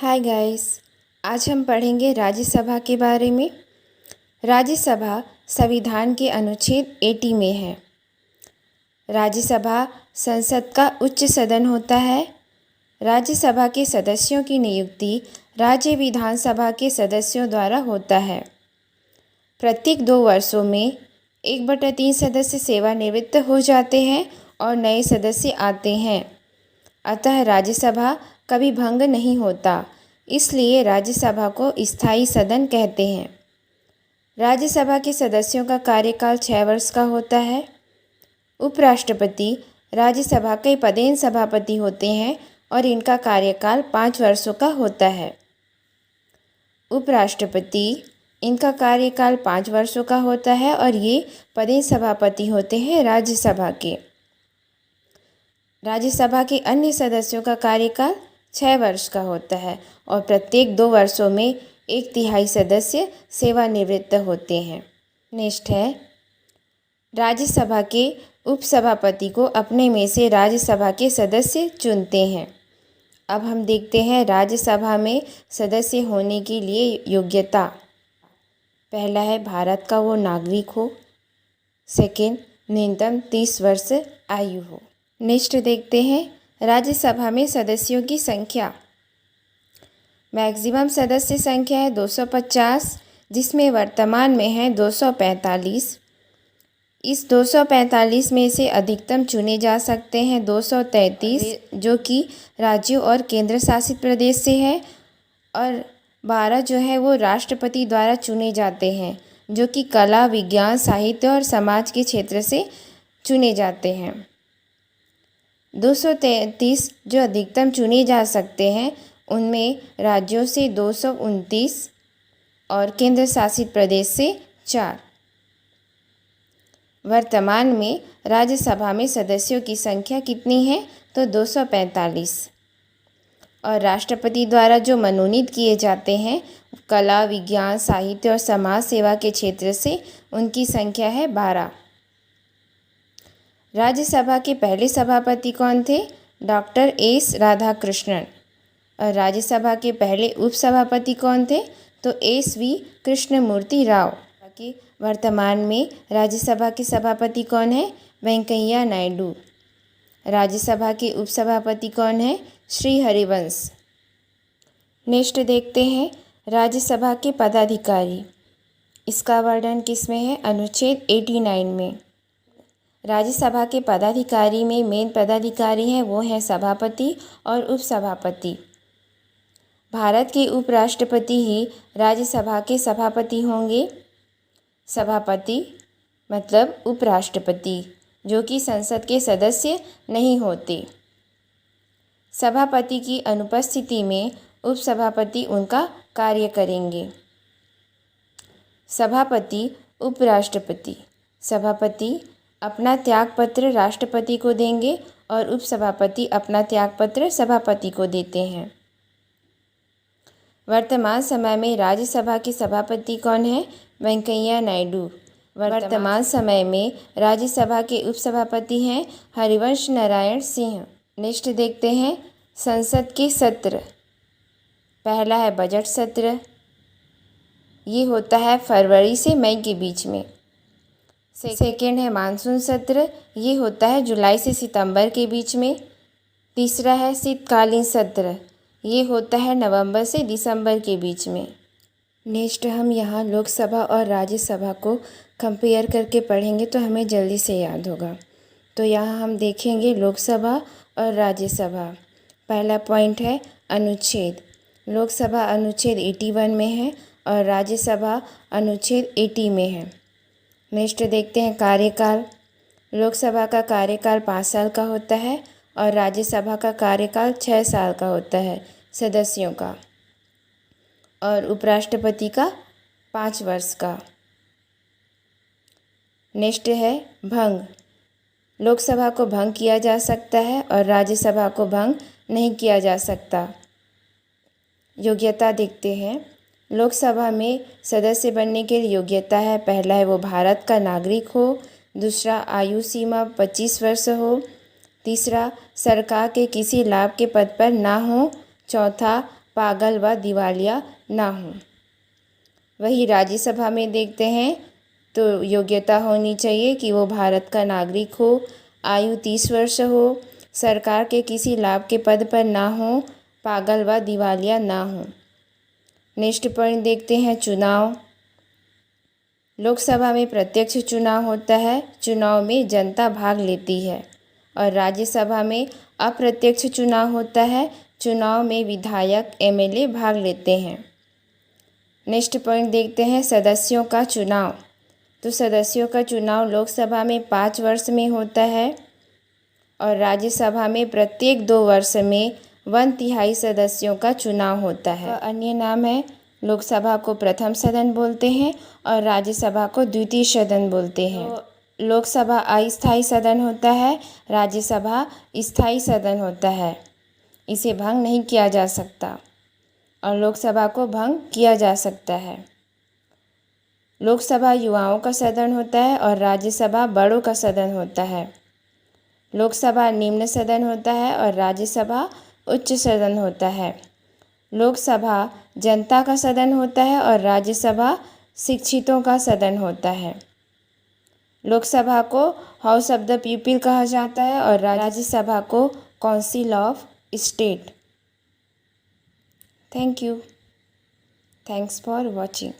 Hi guys. आज हम पढ़ेंगे राज्यसभा के बारे में। राज्यसभा संविधान के अनुच्छेद 80 में है। राज्यसभा संसद का उच्च सदन होता है। राज्यसभा के सदस्यों की नियुक्ति राज्य विधानसभा के सदस्यों द्वारा होता है। प्रत्येक 2 वर्षों में 1/3 सदस्य सेवानिवृत्त हो जाते हैं और नए सदस्य आते हैं। अतः राज्यसभा कभी भंग नहीं होता, इसलिए राज्यसभा को स्थायी सदन कहते हैं। राज्यसभा के सदस्यों का कार्यकाल 6 वर्ष का होता है। उपराष्ट्रपति राज्यसभा के पदेन सभापति होते हैं और इनका कार्यकाल 5 वर्षों का होता है। उपराष्ट्रपति इनका कार्यकाल 5 वर्षों का होता है और ये पदेन सभापति होते हैं राज्यसभा के। राज्यसभा के अन्य सदस्यों का कार्यकाल 6 वर्ष का होता है और प्रत्येक 2 वर्षों में 1/3 सदस्य सेवानिवृत्त होते हैं। नेक्स्ट है, राज्यसभा के उपसभापति को अपने में से राज्यसभा के सदस्य चुनते हैं। अब हम देखते हैं राज्यसभा में सदस्य होने के लिए योग्यता। पहला है भारत का वो नागरिक हो। सेकेंड, न्यूनतम 30 वर्ष आयु हो। नेक्स्ट देखते हैं राज्यसभा में सदस्यों की संख्या। मैक्सिमम सदस्य संख्या है 250, जिसमें वर्तमान में है 245। इस 245 में से अधिकतम चुने जा सकते हैं 233, जो कि राज्यों और केंद्र शासित प्रदेश से है, और 12 जो है वो राष्ट्रपति द्वारा चुने जाते हैं, जो कि कला, विज्ञान, साहित्य और समाज के क्षेत्र से चुने जाते हैं। 233 जो अधिकतम चुने जा सकते हैं, उनमें राज्यों से 229 और केंद्र शासित प्रदेश से 4। वर्तमान में राज्यसभा में सदस्यों की संख्या कितनी है? तो 245। और राष्ट्रपति द्वारा जो मनोनीत किए जाते हैं कला, विज्ञान, साहित्य और समाज सेवा के क्षेत्र से, उनकी संख्या है 12। राज्यसभा के पहले सभापति कौन थे? Doctor S Radhakrishnan. और राज्यसभा के पहले उपसभापति कौन थे? तो एस.वी. कृष्णमूर्ति राव। कि वर्तमान में राज्यसभा के सभापति कौन है? वेंकैया नायडू। राज्यसभा के उपसभापति कौन है? श्री हरिवंश। नेक्स्ट देखते हैं राज्यसभा के पदाधिकारी। इसका वर्णन किसमें है? अनुच्छेद 89 में। राज्यसभा के पदाधिकारी में मेन पदाधिकारी हैं वो हैं सभापति और उपसभापति। भारत के उपराष्ट्रपति ही राज्यसभा के सभापति होंगे। सभापति मतलब उपराष्ट्रपति, जो कि संसद के सदस्य नहीं होते। सभापति की अनुपस्थिति में उपसभापति उनका कार्य करेंगे। सभापति उपराष्ट्रपति। सभापति अपना त्यागपत्र राष्ट्रपति को देंगे और उपसभापति अपना त्यागपत्र सभापति को देते हैं। वर्तमान समय में राज्यसभा के सभापति कौन है? वेंकैया नायडू। वर्तमान समय में राज्यसभा के उपसभापति हैं हरिवंश नारायण सिंह। नेक्स्ट देखते हैं संसद के सत्र। पहला है बजट सत्र, ये होता है फरवरी से मई के बीच में। सेकेंड है मानसून सत्र, ये होता है जुलाई से सितंबर के बीच में। तीसरा है शीतकालीन सत्र, ये होता है नवंबर से दिसंबर के बीच में। नेक्स्ट हम यहाँ लोकसभा और राज्यसभा को कंपेयर करके पढ़ेंगे तो हमें जल्दी से याद होगा। तो यहाँ हम देखेंगे लोकसभा और राज्यसभा। पहला पॉइंट है अनुच्छेद। लोकसभा अनुच्छेद 81 में है और राज्यसभा अनुच्छेद 80 में है। नेक्स्ट देखते हैं कार्यकाल। लोकसभा का कार्यकाल 5 साल का होता है और राज्यसभा का कार्यकाल 6 साल का होता है सदस्यों का, और उपराष्ट्रपति का 5 वर्ष का। नेक्स्ट है भंग। लोकसभा को भंग किया जा सकता है और राज्यसभा को भंग नहीं किया जा सकता। योग्यता देखते हैं। लोकसभा में सदस्य बनने के लिए योग्यता है, पहला है वो भारत का नागरिक हो, दूसरा आयु सीमा 25 वर्ष हो, तीसरा सरकार के किसी लाभ के पद पर ना हो, चौथा पागल व दिवालिया ना हो। वही राज्यसभा में देखते हैं तो योग्यता होनी चाहिए कि वो भारत का नागरिक हो, आयु 30 वर्ष हो, सरकार के किसी लाभ के पद पर ना हो, पागल व दिवालिया ना हो। नेक्स्ट पॉइंट देखते हैं चुनाव। लोकसभा में प्रत्यक्ष चुनाव होता है, चुनाव में जनता भाग लेती है। और राज्यसभा में अप्रत्यक्ष चुनाव होता है, चुनाव में विधायक एमएलए भाग लेते हैं। नेक्स्ट पॉइंट देखते हैं सदस्यों का चुनाव। तो सदस्यों का चुनाव लोकसभा में 5 वर्ष में होता है और राज्यसभा में प्रत्येक 2 वर्ष में 1/3 सदस्यों का चुनाव होता है। अन्य नाम है, लोकसभा को प्रथम सदन बोलते हैं और राज्यसभा को द्वितीय सदन बोलते हैं। तो लोकसभा अस्थायी सदन होता है, राज्यसभा स्थायी सदन होता है। इसे भंग नहीं किया जा सकता और लोकसभा को भंग किया जा सकता है। लोकसभा युवाओं का सदन होता है और राज्यसभा बड़ों का सदन होता है। लोकसभा निम्न सदन होता है और राज्यसभा उच्च सदन होता है। लोकसभा जनता का सदन होता है और राज्यसभा शिक्षितों का सदन होता है। लोकसभा को हाउस ऑफ द पीपल कहा जाता है और राज्यसभा को council of state. Thank you. Thanks for watching.